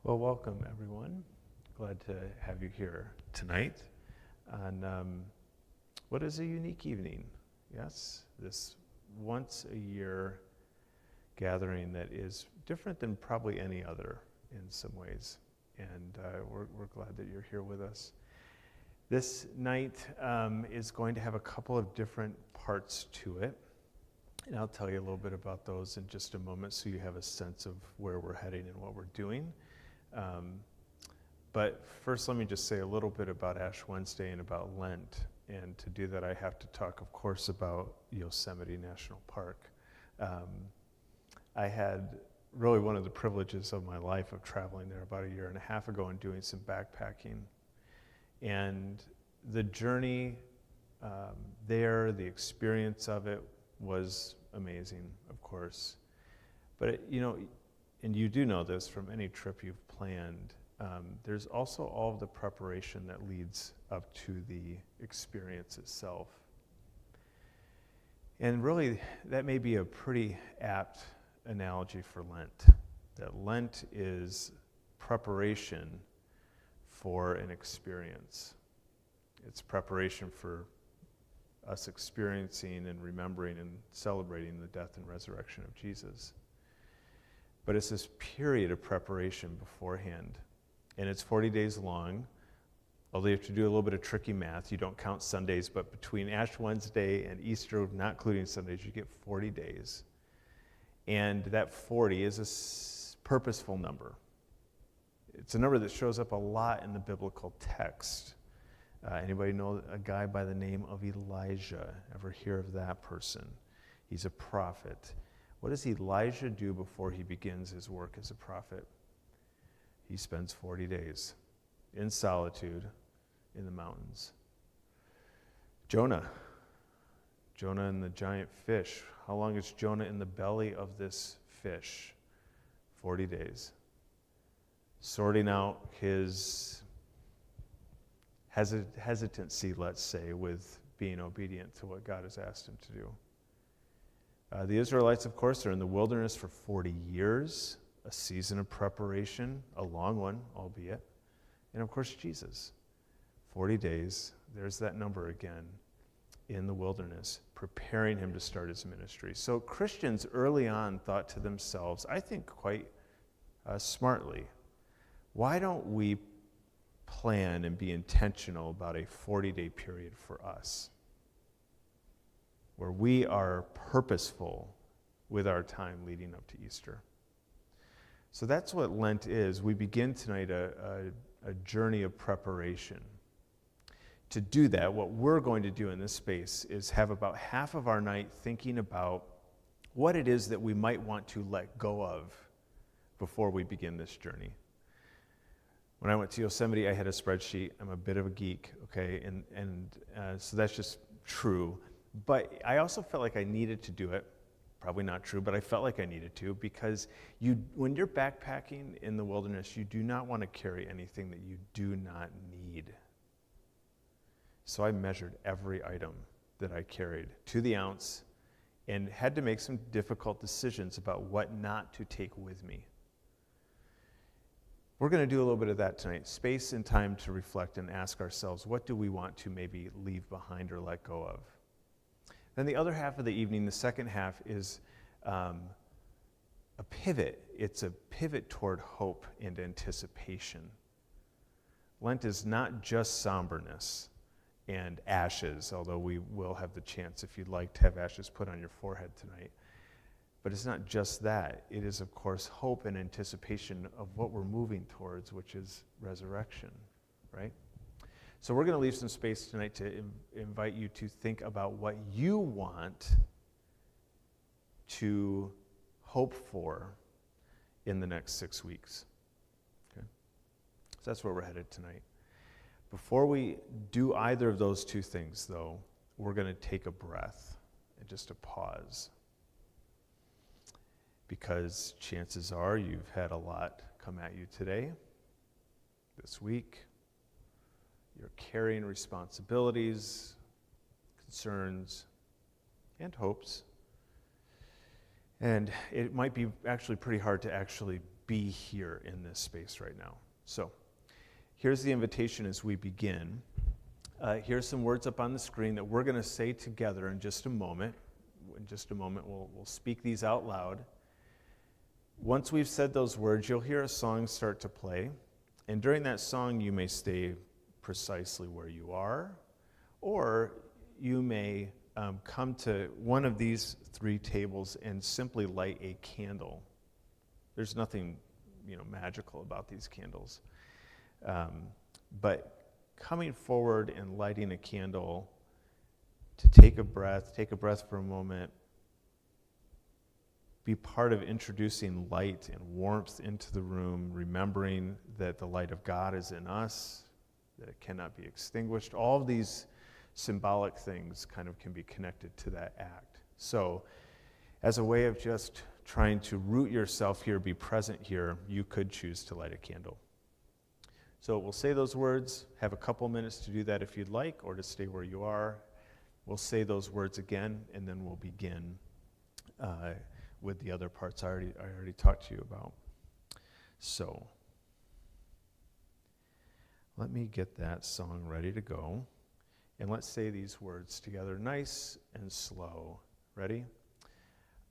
Well, welcome everyone. Glad to have you here tonight on what is a unique evening. Yes, this once a year gathering that is different than probably any other in some ways. And we're glad that you're here with us. This night is going to have a couple of different parts to it. And I'll tell you a little bit about those in just a moment so you have a sense of where we're heading and what we're doing. But first, let me just say a little bit about Ash Wednesday and about Lent. And to do that, I have to talk, of course, about Yosemite National Park. I had really one of the privileges of my life of traveling there about a year and a half ago and doing some backpacking. And the journey there, the experience of it was amazing, of course. But, and you do know this from any trip you've planned, there's also all of the preparation that leads up to the experience itself. And really, that may be a pretty apt analogy for Lent, that Lent is preparation for an experience. It's preparation for us experiencing and remembering and celebrating the death and resurrection of Jesus. But it's this period of preparation beforehand. And it's 40 days long, although you have to do a little bit of tricky math. You don't count Sundays, but between Ash Wednesday and Easter, not including Sundays, you get 40 days. And that 40 is a purposeful number. It's a number that shows up a lot in the biblical text. Anybody know a guy by the name of Elijah? Ever hear of that person? He's a prophet. What does Elijah do before he begins his work as a prophet? He spends 40 days in solitude in the mountains. Jonah and the giant fish. How long is Jonah in the belly of this fish? 40 days. Sorting out his hesitancy, let's say, with being obedient to what God has asked him to do. The Israelites, of course, are in the wilderness for 40 years, a season of preparation, a long one, albeit. And of course, Jesus, 40 days, there's that number again, in the wilderness, preparing him to start his ministry. So Christians early on thought to themselves, I think quite smartly, why don't we plan and be intentional about a 40-day period for us, where we are purposeful with our time leading up to Easter. So that's what Lent is. We begin tonight a journey of preparation. To do that, what we're going to do in this space is have about half of our night thinking about what it is that we might want to let go of before we begin this journey. When I went to Yosemite, I had a spreadsheet. I'm a bit of a geek, okay? And so that's just true. But I also felt like I needed to do it. Probably not true, but I felt like I needed to, because when you're backpacking in the wilderness, you do not want to carry anything that you do not need. So I measured every item that I carried to the ounce and had to make some difficult decisions about what not to take with me. We're going to do a little bit of that tonight, space and time to reflect and ask ourselves, what do we want to maybe leave behind or let go of? Then the other half of the evening, the second half, is a pivot. It's a pivot toward hope and anticipation. Lent is not just somberness and ashes, although we will have the chance, if you'd like, to have ashes put on your forehead tonight. But it's not just that. It is, of course, hope and anticipation of what we're moving towards, which is resurrection, right? So we're going to leave some space tonight to invite you to think about what you want to hope for in the next 6 weeks. Okay? So that's where we're headed tonight. Before we do either of those two things, though, we're going to take a breath and just a pause. Because chances are you've had a lot come at you today, this week. You're carrying responsibilities, concerns, and hopes. And it might be actually pretty hard to actually be here in this space right now. So here's the invitation as we begin. Here's some words up on the screen that we're going to say together in just a moment. In just a moment, we'll speak these out loud. Once we've said those words, you'll hear a song start to play. And during that song, you may stay precisely where you are, or you may come to one of these three tables and simply light a candle. There's nothing, magical about these candles. But coming forward and lighting a candle to take a breath for a moment, be part of introducing light and warmth into the room, remembering that the light of God is in us, that it cannot be extinguished. All of these symbolic things kind of can be connected to that act. So as a way of just trying to root yourself here, be present here, you could choose to light a candle. So we'll say those words, have a couple minutes to do that if you'd like, or to stay where you are. We'll say those words again, and then we'll begin with the other parts I already talked to you about. So let me get that song ready to go. And let's say these words together, nice and slow. Ready?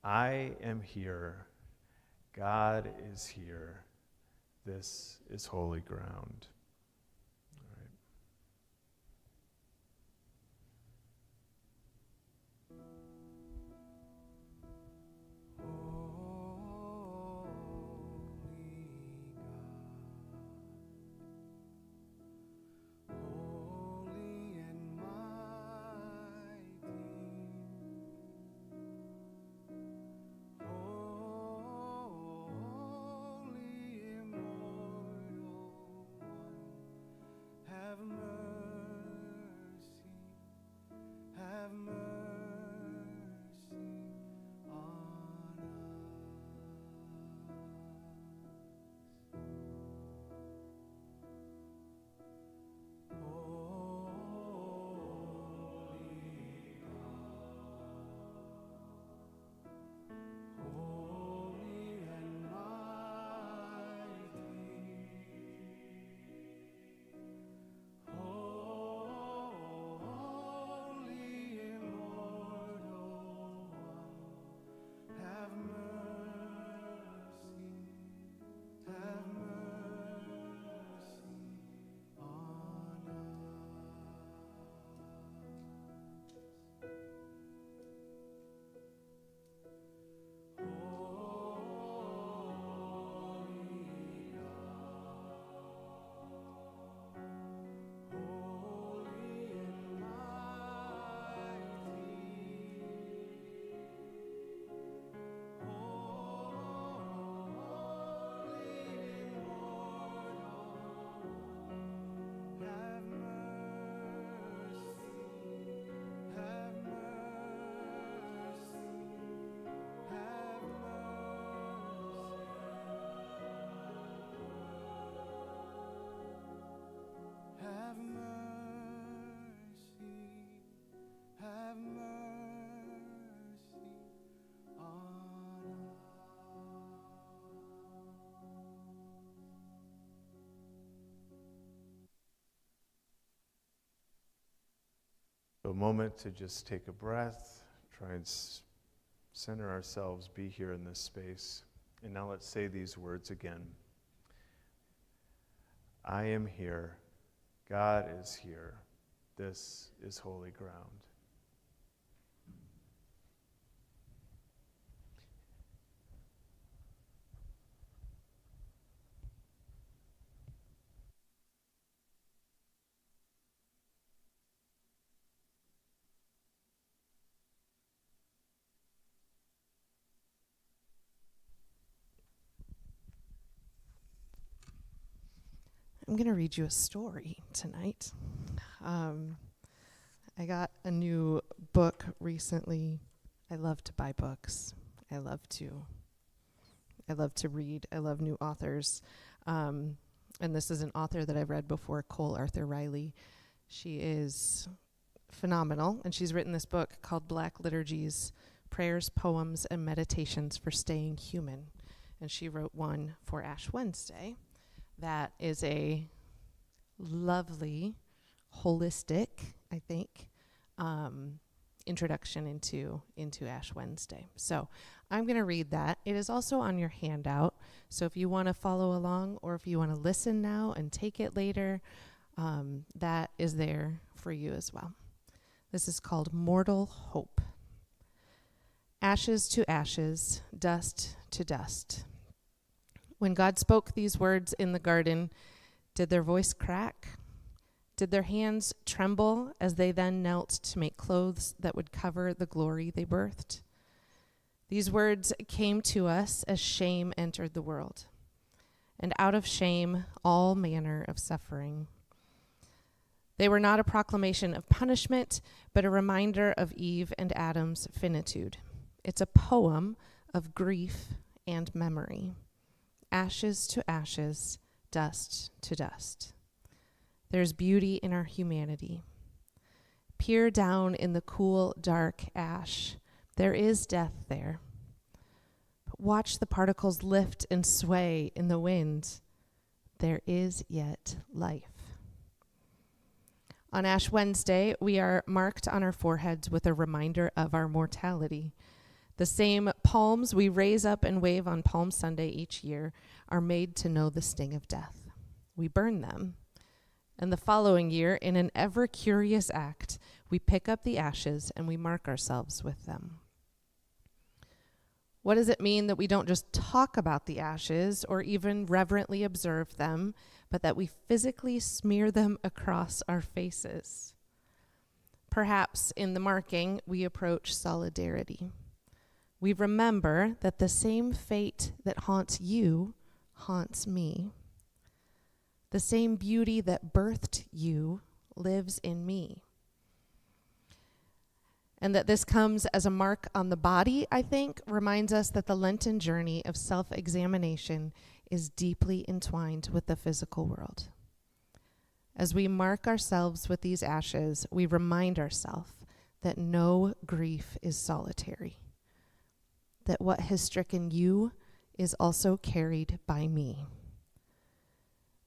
I am here. God is here. This is holy ground. All right. So a moment to just take a breath, try and center ourselves, be here in this space. And now let's say these words again. I am here. God is here. This is holy ground. I'm going to read you a story tonight. I got a new book recently. I love to buy books. I love to read. I love new authors. And this is an author that I've read before, Cole Arthur Riley. She is phenomenal, and she's written this book called Black Liturgies, Prayers, Poems, and Meditations for Staying Human. and she wrote one for Ash Wednesday that is a lovely, holistic, I think, introduction into Ash Wednesday. So I'm going to read that. It is also on your handout. So if you want to follow along or if you want to listen now and take it later, that is there for you as well. This is called Mortal Hope. Ashes to ashes, dust to dust. When God spoke these words in the garden, did their voice crack? Did their hands tremble as they then knelt to make clothes that would cover the glory they birthed? These words came to us as shame entered the world, and out of shame, all manner of suffering. They were not a proclamation of punishment, but a reminder of Eve and Adam's finitude. It's a poem of grief and memory. Ashes to ashes, dust to dust. There's beauty in our humanity. Peer down in the cool, dark ash. There is death there. But watch the particles lift and sway in the wind. There is yet life. On Ash Wednesday, we are marked on our foreheads with a reminder of our mortality. The same palms we raise up and wave on Palm Sunday each year are made to know the sting of death. We burn them. And the following year, in an ever-curious act, we pick up the ashes and we mark ourselves with them. What does it mean that we don't just talk about the ashes or even reverently observe them, but that we physically smear them across our faces? Perhaps in the marking, we approach solidarity. We remember that the same fate that haunts you haunts me. The same beauty that birthed you lives in me. And that this comes as a mark on the body, I think, reminds us that the Lenten journey of self-examination is deeply entwined with the physical world. As we mark ourselves with these ashes, we remind ourselves that no grief is solitary, that what has stricken you is also carried by me.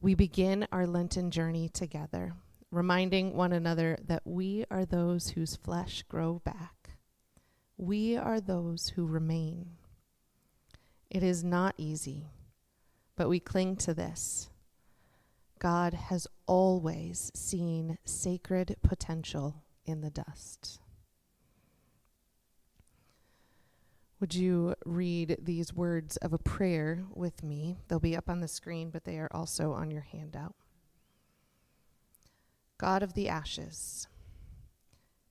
We begin our Lenten journey together, reminding one another that we are those whose flesh grow back. We are those who remain. It is not easy, but we cling to this. God has always seen sacred potential in the dust. Would you read these words of a prayer with me? They'll be up on the screen, but they are also on your handout. God of the ashes,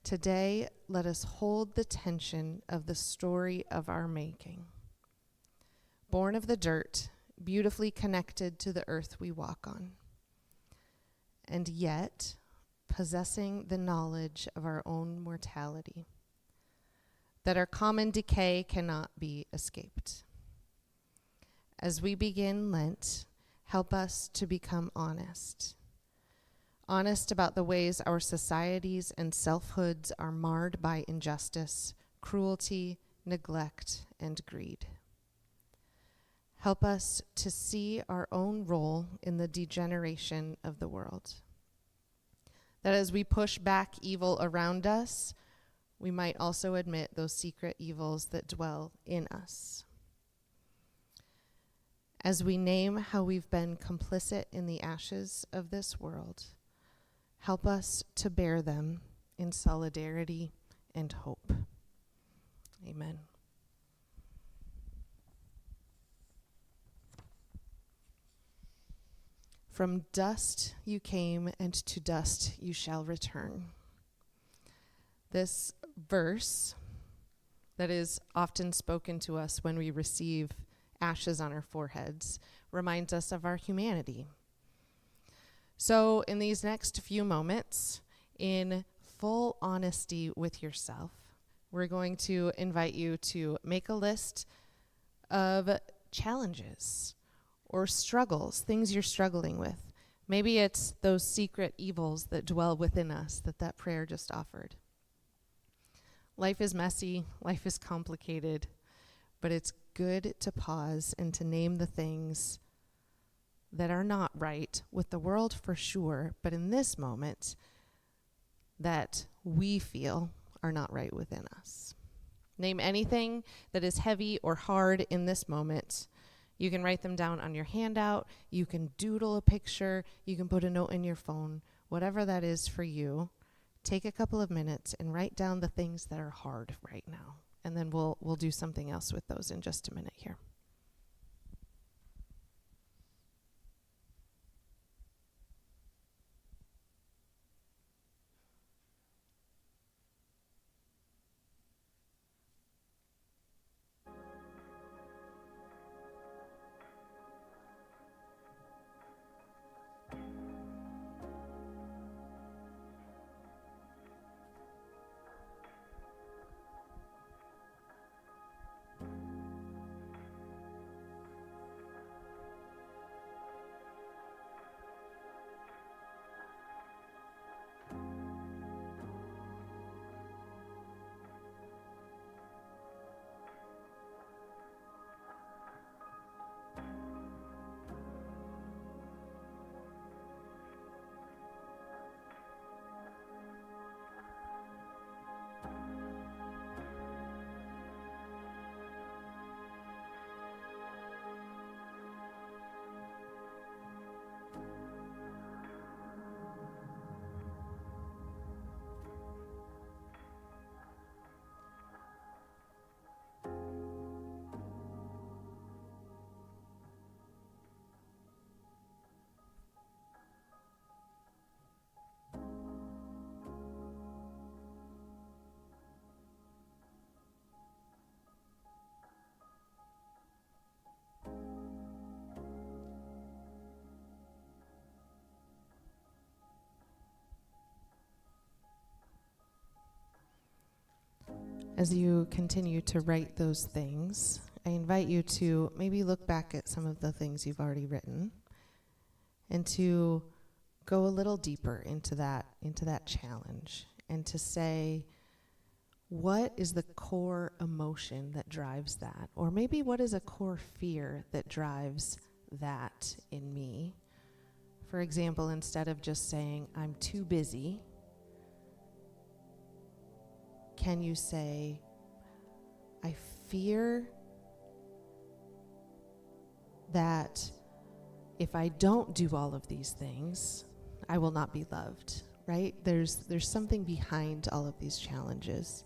today let us hold the tension of the story of our making. Born of the dirt, beautifully connected to the earth we walk on, and yet possessing the knowledge of our own mortality, that our common decay cannot be escaped. As we begin Lent, help us to become honest about the ways our societies and selfhoods are marred by injustice, cruelty, neglect, and greed. Help us to see our own role in the degeneration of the world. That as we push back evil around us, we might also admit those secret evils that dwell in us. As we name how we've been complicit in the ashes of this world, help us to bear them in solidarity and hope. Amen. From dust you came, and to dust you shall return. This verse that is often spoken to us when we receive ashes on our foreheads reminds us of our humanity. So in these next few moments, in full honesty with yourself, we're going to invite you to make a list of challenges or struggles, things you're struggling with. Maybe it's those secret evils that dwell within us that prayer just offered. Life is messy, life is complicated, But it's good to pause and to name the things that are not right with the world for sure, but in this moment that we feel are not right within us. Name anything that is heavy or hard in this moment. You can write them down on your handout. You can doodle a picture. You can put a note in your phone. Whatever that is for you, take a couple of minutes and write down the things that are hard right now. And then we'll do something else with those in just a minute here. As you continue to write those things, I invite you to maybe look back at some of the things you've already written and to go a little deeper into that challenge and to say, what is the core emotion that drives that? Or maybe what is a core fear that drives that in me? For example, instead of just saying, I'm too busy, can you say, I fear that if I don't do all of these things, I will not be loved, right? There's something behind all of these challenges.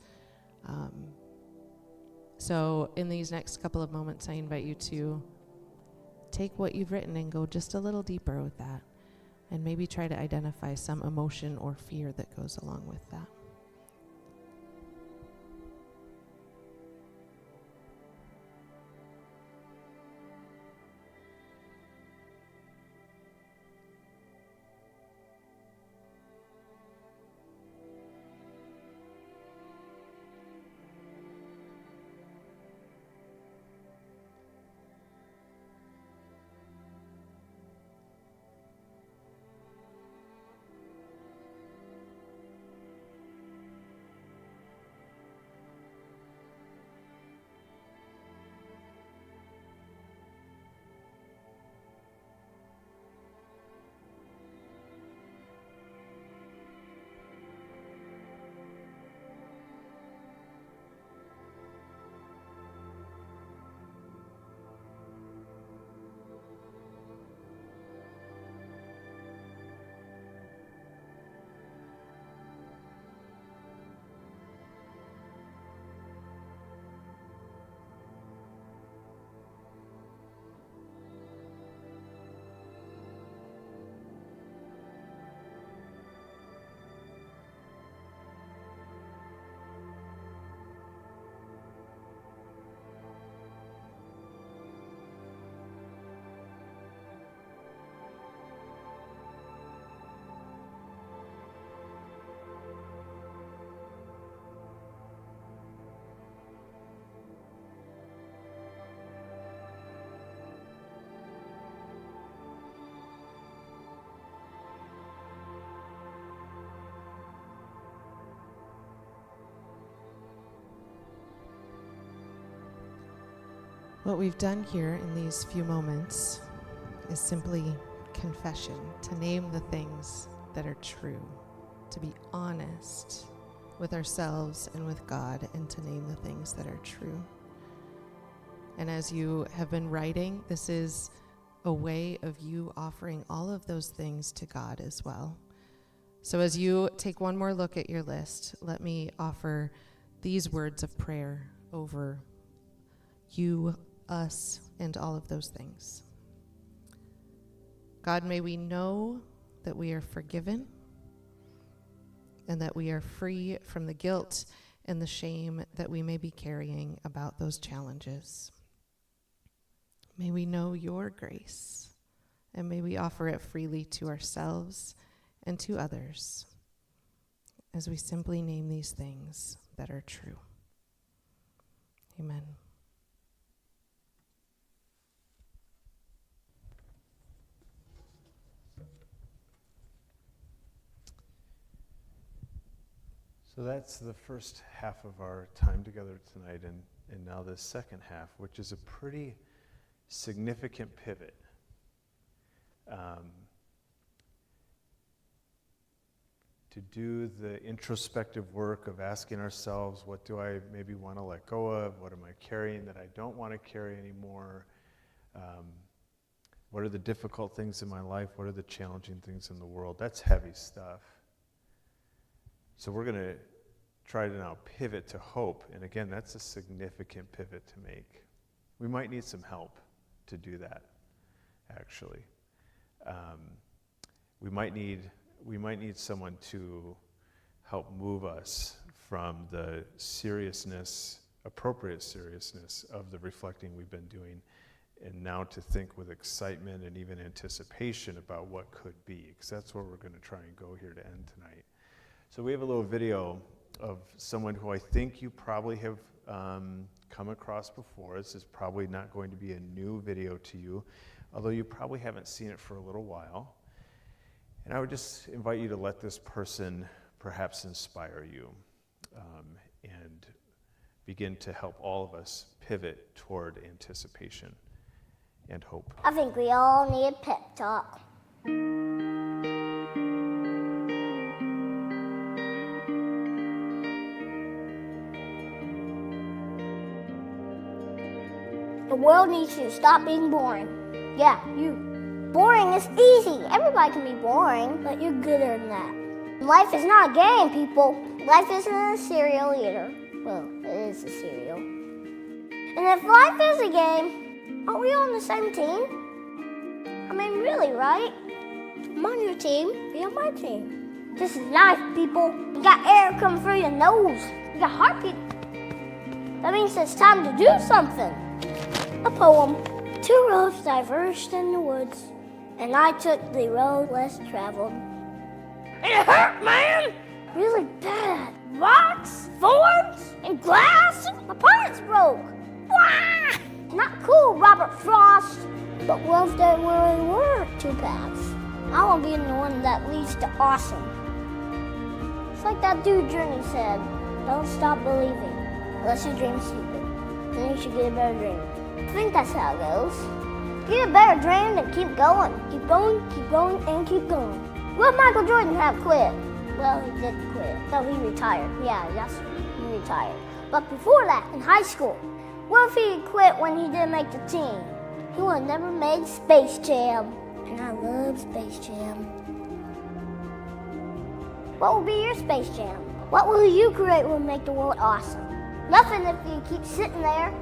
So in these next couple of moments, I invite you to take what you've written and go just a little deeper with that, and maybe try to identify some emotion or fear that goes along with that. What we've done here in these few moments is simply confession, to name the things that are true, to be honest with ourselves and with God, and to name the things that are true. And as you have been writing, this is a way of you offering all of those things to God as well. So as you take one more look at your list, let me offer these words of prayer over you, us, and all of those things. God, may we know that we are forgiven and that we are free from the guilt and the shame that we may be carrying about those challenges. May we know your grace, and may we offer it freely to ourselves and to others as we simply name these things that are true. Amen. So that's the first half of our time together tonight, and now the second half, which is a pretty significant pivot. To do the introspective work of asking ourselves, what do I maybe want to let go of? What am I carrying that I don't want to carry anymore? What are the difficult things in my life? What are the challenging things in the world? That's heavy stuff. So we're going to try to now pivot to hope. And again, that's a significant pivot to make. We might need some help to do that, actually. We might need someone to help move us from the seriousness, appropriate seriousness of the reflecting we've been doing, and now to think with excitement and even anticipation about what could be, because that's where we're going to try and go here to end tonight. So we have a little video of someone who I think you probably have come across before. This is probably not going to be a new video to you, although you probably haven't seen it for a little while. And I would just invite you to let this person perhaps inspire you and begin to help all of us pivot toward anticipation and hope. I think we all need a pep talk. The world needs you to stop being boring. Yeah, you. Boring is easy. Everybody can be boring, but you're gooder than that. Life is not a game, people. Life isn't a cereal either. Well, it is a cereal. And if life is a game, aren't we all on the same team? I mean, really, right? I'm on your team, be on my team. This is life, people. You got air coming through your nose. You got heartbeat. That means it's time to do something. A poem. Two roads diverged in the woods, and I took the road less traveled. It hurt, man! Really bad. Rocks, thorns, and glass. My parts broke. Wah! Not cool, Robert Frost. But what if there really were two paths? I want to be in the one that leads to awesome. It's like that dude Journey said, don't stop believing, unless your dream's stupid. Then you should get a better dream. I think that's how it goes. Get a better dream and keep going. Keep going, and keep going. Will Michael Jordan have quit? Well, he didn't quit. No, he retired. Yeah, he retired. But before that, in high school, what if he quit when he didn't make the team? He would have never made Space Jam. And I love Space Jam. What will be your Space Jam? What will you create will make the world awesome? Nothing if you keep sitting there.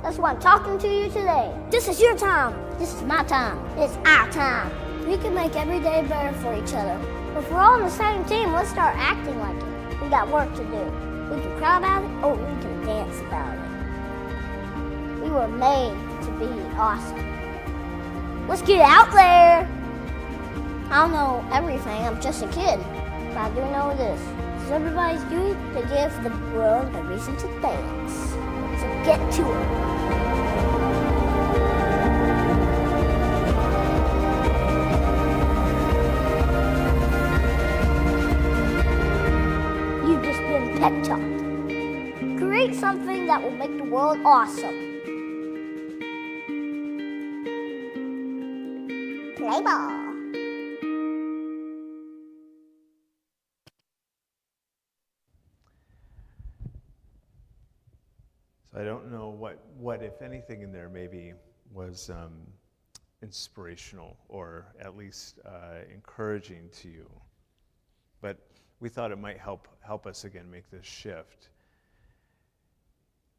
That's why I'm talking to you today. This is your time. This is my time. It's our time. We can make every day better for each other. If we're all on the same team, let's start acting like it. We got work to do. We can cry about it, or we can dance about it. We were made to be awesome. Let's get out there. I don't know everything. I'm just a kid. But I do know this. It's everybody's duty to give the world a reason to dance. So get to it. You've just been pep talked. Create something that will make the world awesome. table. So I don't know what if anything, in there maybe was inspirational or at least encouraging to you. But we thought it might help us again make this shift.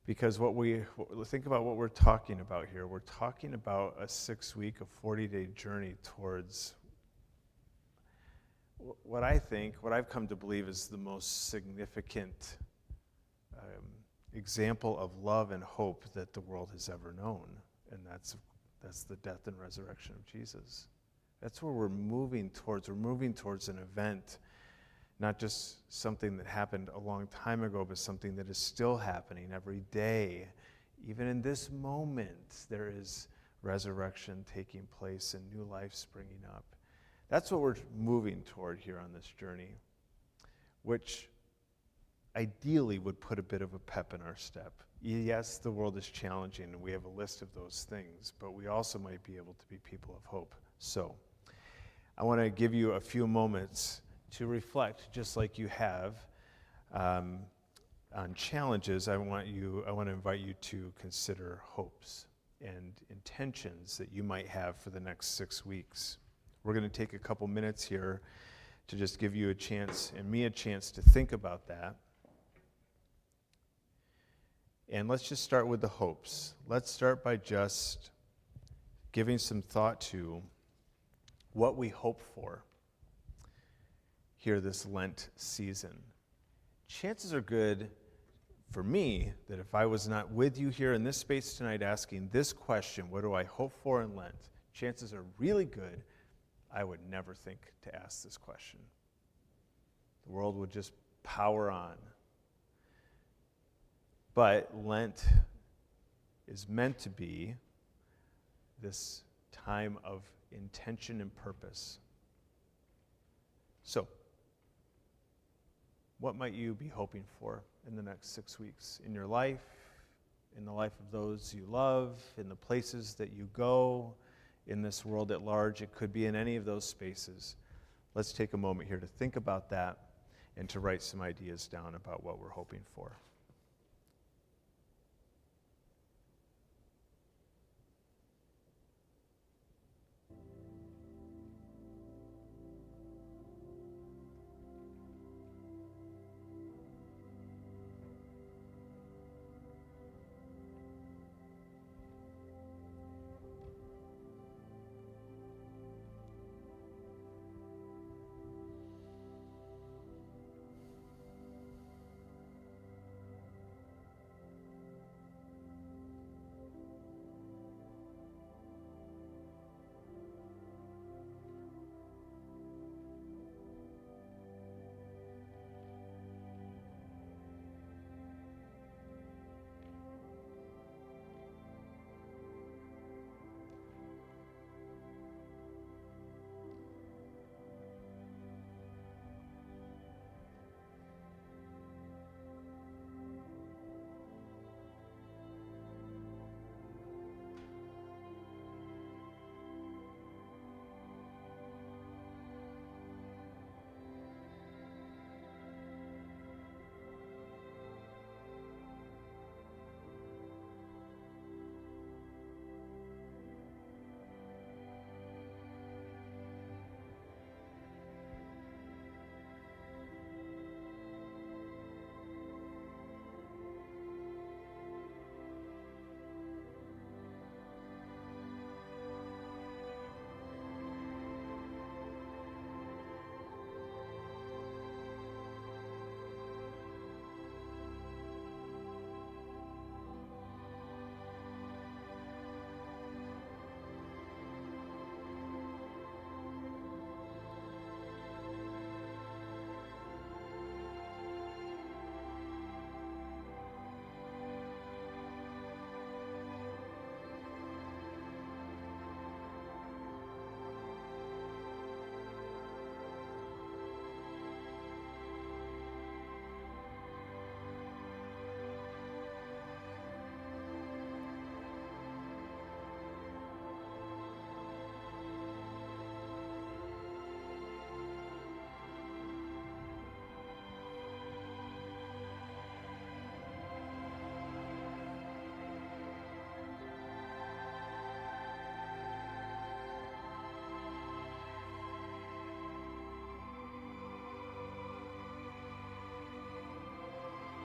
Because think about what we're talking about here. We're talking about a 6-week, a 40-day journey towards what I've come to believe is the most significant example of love and hope that the world has ever known. And that's the death and resurrection of Jesus. That's where we're moving towards. We're moving towards an event, not just something that happened a long time ago, but something that is still happening every day. Even in this moment, there is resurrection taking place and new life springing up. That's what we're moving toward here on this journey, which ideally would put a bit of a pep in our step. Yes, the world is challenging, and we have a list of those things, but we also might be able to be people of hope. So I want to give you a few moments to reflect, just like you have on challenges. I want to invite you to consider hopes and intentions that you might have for the next 6 weeks. We're going to take a couple minutes here to just give you a chance, and me a chance, to think about that. And let's just start with the hopes. Let's start by just giving some thought to what we hope for here this Lent season. Chances are good for me that if I was not with you here in this space tonight asking this question, what do I hope for in Lent? Chances are really good I would never think to ask this question. The world would just power on. But Lent is meant to be this time of intention and purpose. So, what might you be hoping for in the next 6 weeks? In your life, in the life of those you love, in the places that you go, in this world at large? It could be in any of those spaces. Let's take a moment here to think about that and to write some ideas down about what we're hoping for.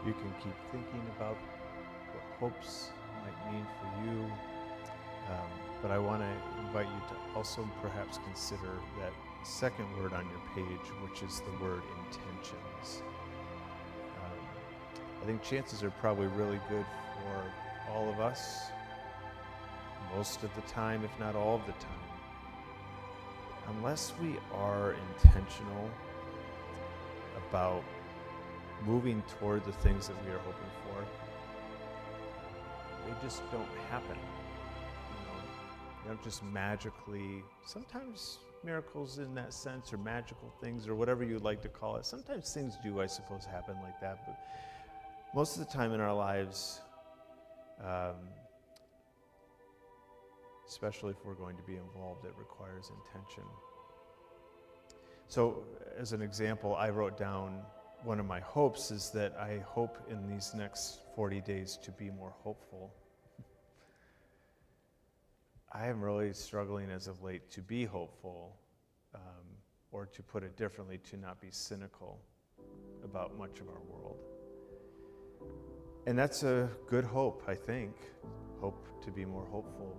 You can keep thinking about what hopes might mean for you. But I want to invite you to also perhaps consider that second word on your page, which is the word intentions. I think chances are probably really good for all of us, most of the time, if not all of the time. Unless we are intentional about moving toward the things that we are hoping for, they just don't happen. They don't just magically, sometimes miracles in that sense, or magical things, or whatever you'd like to call it. Sometimes things do, I suppose, happen like that, but most of the time in our lives, especially if we're going to be involved, it requires intention. So, as an example, I wrote down one of my hopes is that I hope in these next 40 days to be more hopeful. I am really struggling as of late to be hopeful, or to put it differently, to not be cynical about much of our world. And that's a good hope, I think, hope to be more hopeful.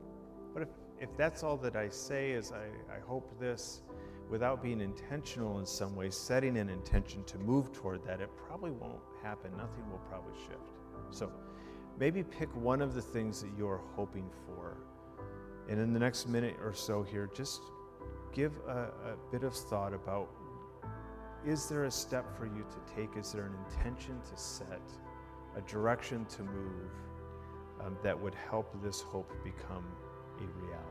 But if that's all that I say is I hope this, without being intentional in some way, setting an intention to move toward that, it probably won't happen. Nothing will probably shift. So maybe pick one of the things that you're hoping for. And in the next minute or so here, just give a bit of thought about, is there a step for you to take? Is there an intention to set, a direction to move that would help this hope become a reality?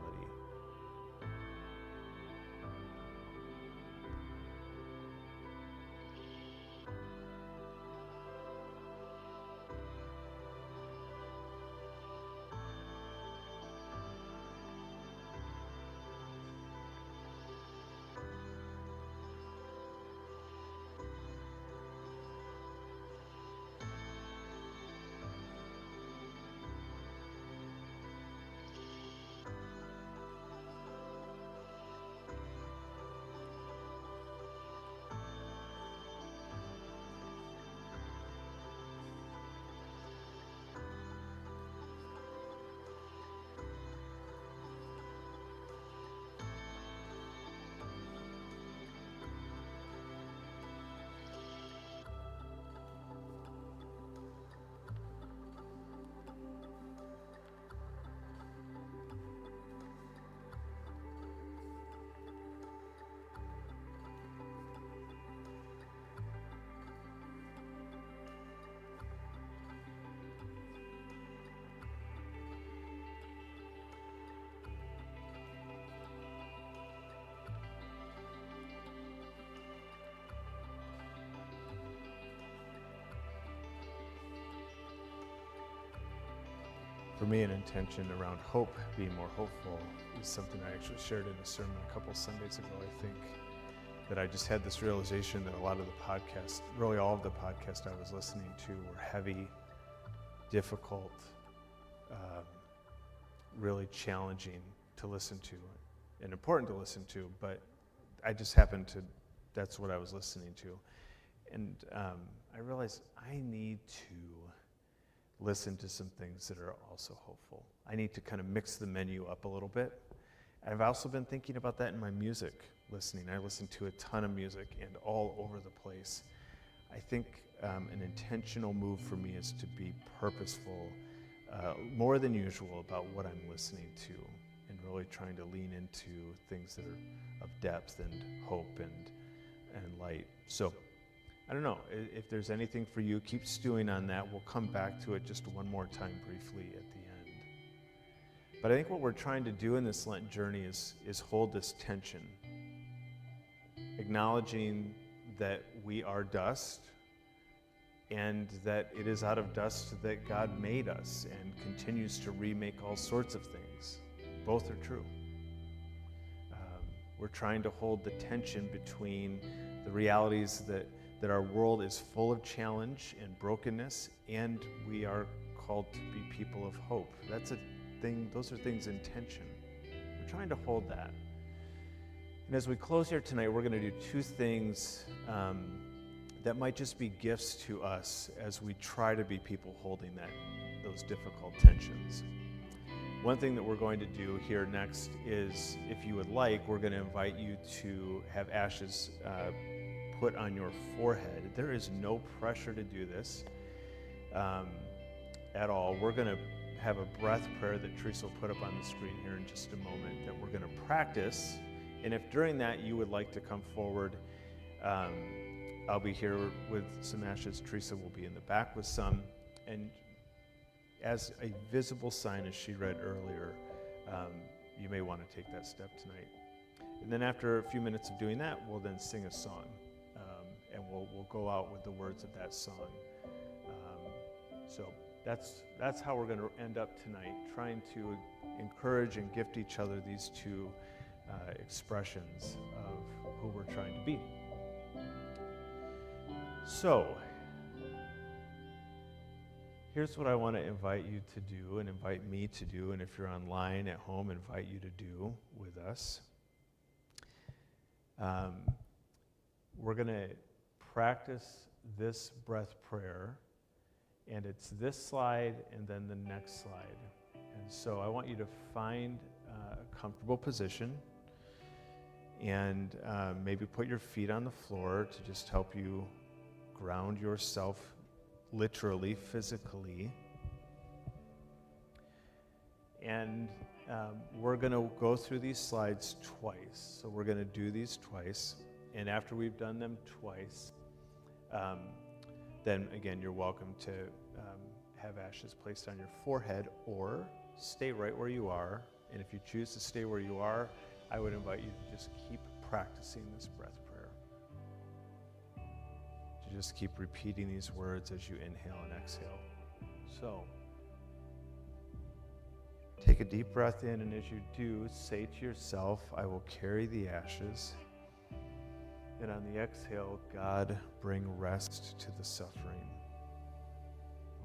For me, an intention around hope, being more hopeful, is something I actually shared in a sermon a couple Sundays ago, I think, that I just had this realization that a lot of the podcasts, really all of the podcasts I was listening to were heavy, difficult, really challenging to listen to and important to listen to, but I just happened to, that's what I was listening to. And I realized I need to listen to some things that are also hopeful. I need to kind of mix the menu up a little bit. I've also been thinking about that in my music listening. I listen to a ton of music and all over the place. I think an intentional move for me is to be purposeful, more than usual, about what I'm listening to, and really trying to lean into things that are of depth and hope and light. So I don't know, if there's anything for you, keep stewing on that. We'll come back to it just one more time briefly at the end. But I think what we're trying to do in this Lent journey is hold this tension, acknowledging that we are dust and that it is out of dust that God made us and continues to remake all sorts of things. Both are true. We're trying to hold the tension between the realities that our world is full of challenge and brokenness, and we are called to be people of hope. That's a thing, those are things in tension. We're trying to hold that. And as we close here tonight, we're going to do two things that might just be gifts to us as we try to be people holding those difficult tensions. One thing that we're going to do here next is, if you would like, we're going to invite you to have ashes put on your forehead. There is no pressure to do this at all. We're going to have a breath prayer that Teresa will put up on the screen here in just a moment that we're going to practice. And if during that you would like to come forward, I'll be here with some ashes. Teresa will be in the back with some. And as a visible sign, as she read earlier, you may want to take that step tonight. And then after a few minutes of doing that, we'll then sing a song. And we'll go out with the words of that song. So that's how we're going to end up tonight, trying to encourage and gift each other these two expressions of who we're trying to be. So, here's what I want to invite you to do and invite me to do, and if you're online at home, invite you to do with us. We're going to practice this breath prayer, and it's this slide and then the next slide. And so I want you to find a comfortable position and maybe put your feet on the floor to just help you ground yourself literally, physically. And we're going to go through these slides twice. So we're going to do these twice. And after we've done them twice, then again, you're welcome to have ashes placed on your forehead or stay right where you are. And if you choose to stay where you are, I would invite you to just keep practicing this breath prayer. To just keep repeating these words as you inhale and exhale. So, take a deep breath in, and as you do, say to yourself, I will carry the ashes. And on the exhale, God, bring rest to the suffering.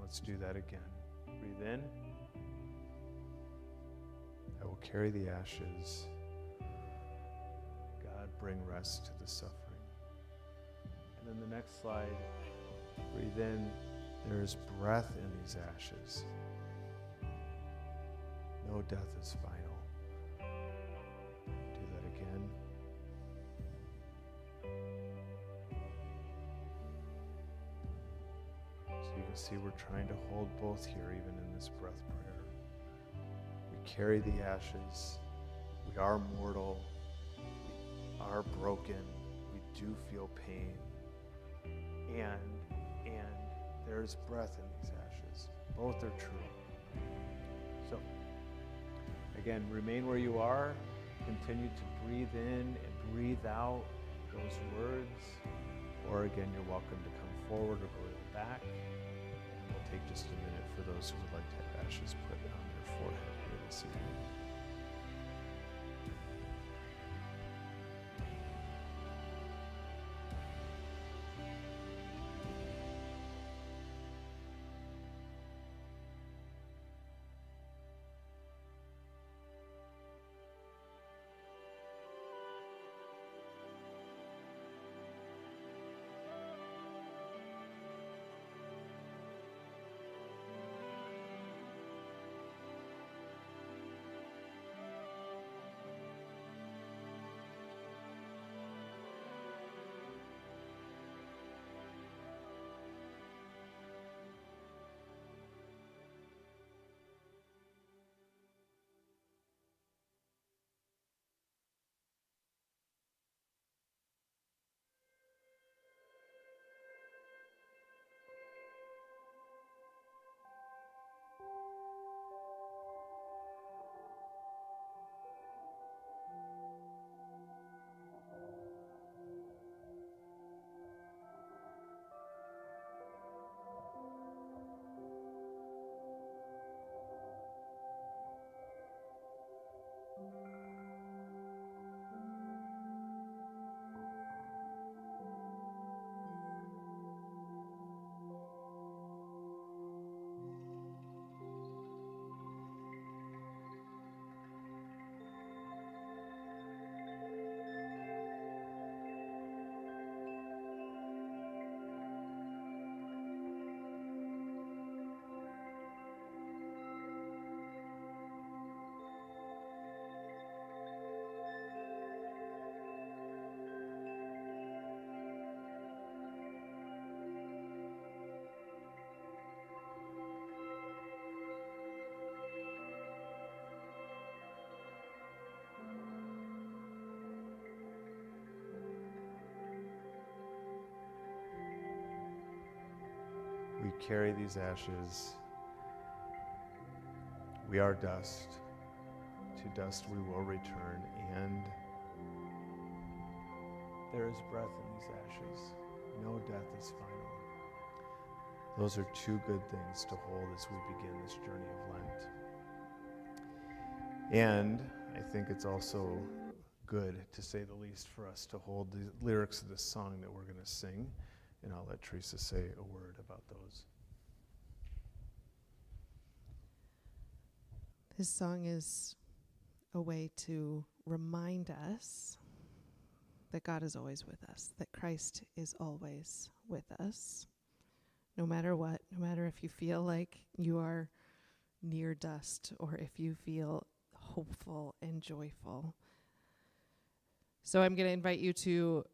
Let's do that again. Breathe in. I will carry the ashes. God, bring rest to the suffering. And then the next slide, breathe in. There is breath in these ashes. No death is final. Do that again. So you can see we're trying to hold both here, even in this breath prayer. We carry the ashes. We are mortal. We are broken. We do feel pain. And there's breath in these ashes. Both are true. So, again, remain where you are. Continue to breathe in and breathe out those words. Or again, you're welcome to come forward or go to the back. And we'll take just a minute for those who would like to have ashes put on their forehead here this evening. carry these ashes. We are dust. To dust we will return, and there is breath in these ashes. No death is final. Those are two good things to hold as we begin this journey of Lent. And I think it's also good, to say the least, for us to hold the lyrics of this song that we're going to sing, and I'll let Teresa say a word about those. This song is a way to remind us that God is always with us, that Christ is always with us, no matter what, no matter if you feel like you are near dust or if you feel hopeful and joyful. So I'm going to invite you to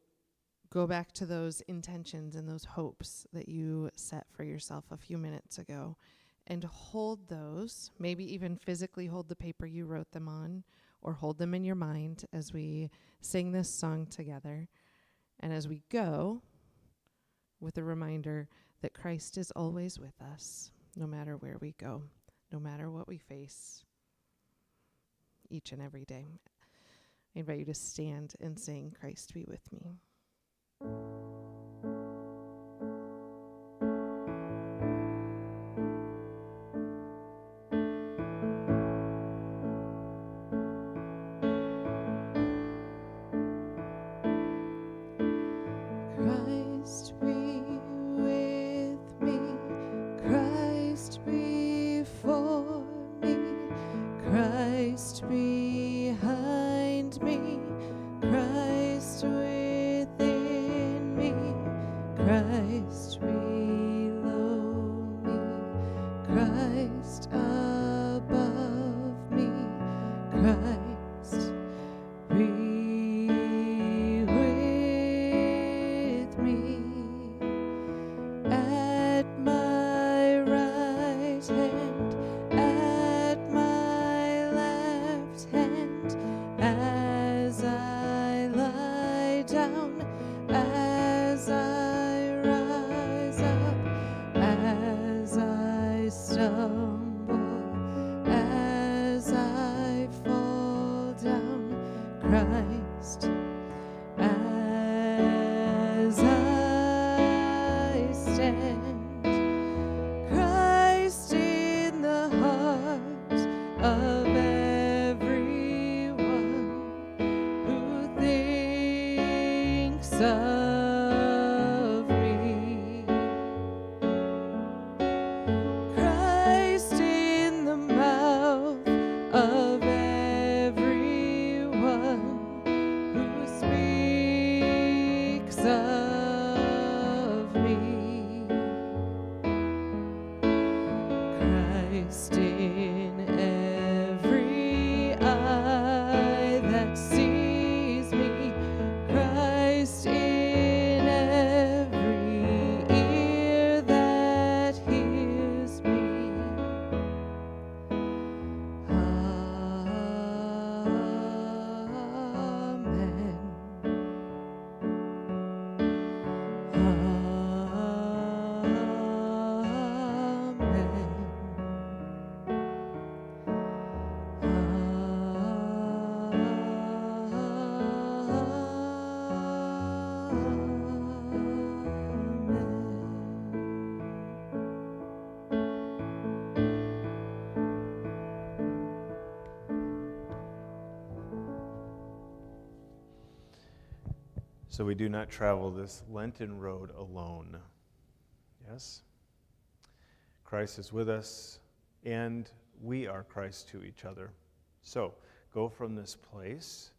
go back to those intentions and those hopes that you set for yourself a few minutes ago and hold those, maybe even physically hold the paper you wrote them on, or hold them in your mind as we sing this song together. And as we go, with a reminder that Christ is always with us, no matter where we go, no matter what we face, each and every day. I invite you to stand and sing, Christ be with me. Christ be with me, Christ before me, Christ behind me, Christ within me, Christ below me, Christ above me, Christ be with me. At my right hand, at my left hand, as I lie down, as I rise up, as I stumble, as I fall down, Christ. As I stand, Christ in the heart of everyone who thinks of me. Christ in the mouth of everyone who speaks of me. Christ in every eye that sees me, Christ in every ear that hears me. Amen. So we do not travel this Lenten road alone. Yes? Christ is with us, and we are Christ to each other. So go from this place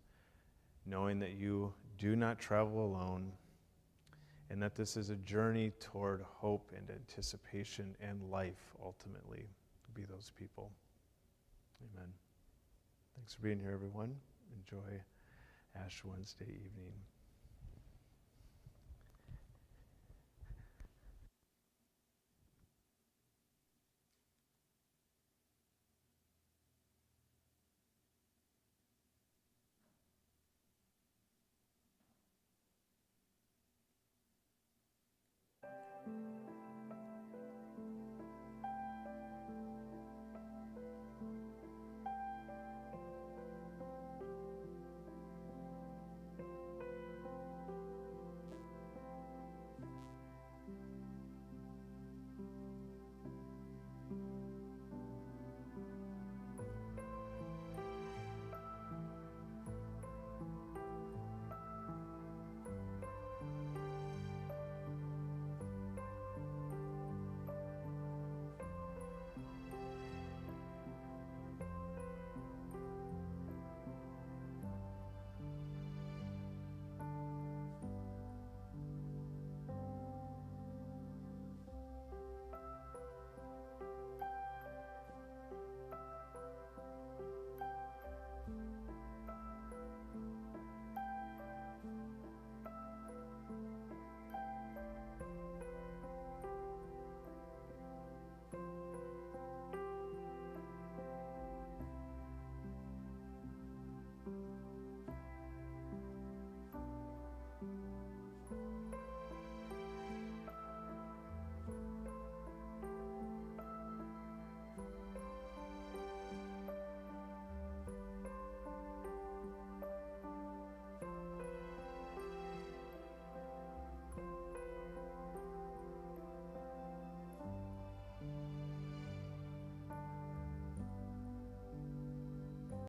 knowing that you do not travel alone, and that this is a journey toward hope and anticipation and life, ultimately. Be those people. Amen. Thanks for being here, everyone. Enjoy Ash Wednesday evening.